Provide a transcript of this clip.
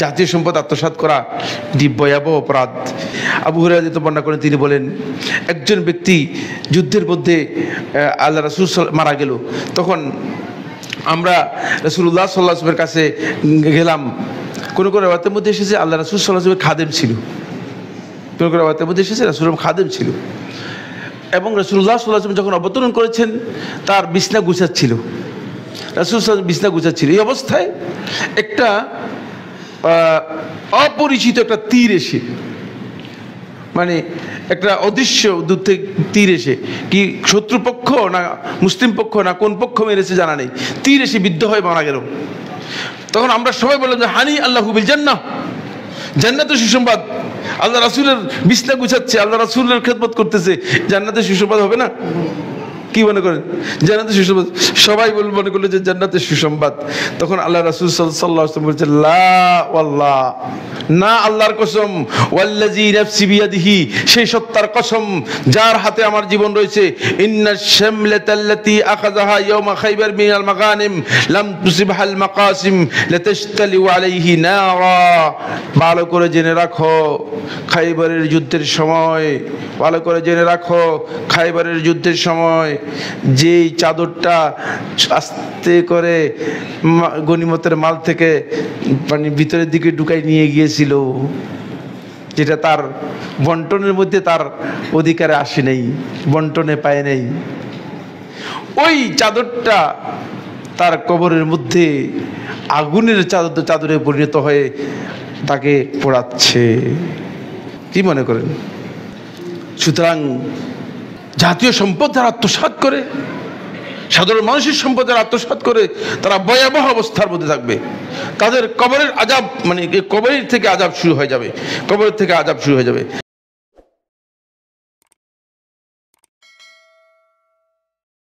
জাতীয় সম্পদ আত্মসাৎ করা এটি ভয়াবহ অপরাধ। আবু হুরায়রা বর্ণনা করেন, তিনি বলেন একজন ব্যক্তি যুদ্ধের মধ্যে আল্লাহ রাসূল মারা গেল, তখন আমরা রাসূলুল্লাহ সাল্লাল্লাহু আলাইহি ওয়াসাল্লামের কাছে গেলাম। কোনো কোনো রাওয়াতের মধ্যে এসেছে আল্লাহ রাসূল সাল্লাল্লাহু আলাইহি ওয়াসাল্লামের খাদেম ছিল, কোনো কোনো রাওয়াতের মধ্যে এসেছে রাসূলের খাদেম ছিল, এবং রাসূলুল্লাহ সাল্লাল্লাহু আলাইহি ওয়াসাল্লাম যখন অবতরণ করেছেন তার বিছনা গুছাচ্ছিল, রাসূল সাল্লাল্লাহু বিছনা গুছাচ্ছিল। এই অবস্থায় একটা অপরিচিত একটা তীর এসে, মানে একটা অদৃশ্য দূর থেকে তীর এসে, কি শত্রুপক্ষ না মুসলিম পক্ষ না কোন পক্ষ মেরেছে জানা নেই, তীর এসে বিদ্ধ হয়ে মারা গেল। তখন আমরা সবাই বললাম যে হানি আল্লাহু বিল জান্নাহ, জান্নাতের সুসংবাদ। আল্লাহ রাসূলের বিছনা গুছাচ্ছে, আল্লাহ রাসূলের খেদমত করতেছে, জান্নাতের সুসংবাদ হবে না? কি মনে করেন? জান্নাতের সুসংবাদ। সবাই মনে করলো যে জান্নাতের সুসংবাদ। তখন আল্লাহ রাসূল সাল্লাল্লাহু আলাইহি ওয়াসাল্লাম বলেছেন, লা ওয়াল্লাহ, না আল্লাহর কসম, ওয়াল্লাযী নাফসি বিয়াদিহি, সেই সত্তার কসম যার হাতে আমার জীবন রয়েছে, ইন্নাশ শামলাতাল্লাতী আখাযাহা ইয়াওমা খায়বার মিনাল মাগানিম লাম তুসিবহাল মাকাসিম লাতাশতালিউ আলাইহি নারা। ভালো করে জেনে রাখো, খায়বারের যুদ্ধের সময়, ভালো করে জেনে রাখো, খায়বারের যুদ্ধের সময় যেই চাদরটা আস্তে করে গনিমতের মাল থেকে মানে ভিতরের দিকে ঢুকাই নিয়ে গিয়েছিল, যেটা তার বন্টনের মধ্যে তার অধিকারে আসে নেই, বন্টনে পায় নেই, ওই চাদরটা তার কবরের মধ্যে আগুনের চাদরে পরিণত হয়ে তাকে পোড়াচ্ছে। কি মনে করেন? সুতরাং জাতীয় সম্পদ যারা আত্মসাৎ করে, সাধারণ মানুষের সম্পদ যারা আত্মসাৎ করে, তারা ভয়াবহ অবস্থার মধ্যে থাকবে। তাদের কবরের আযাব, মানে কবরের থেকে আযাব শুরু হয়ে যাবে, কবরের থেকে আযাব শুরু হয়ে যাবে।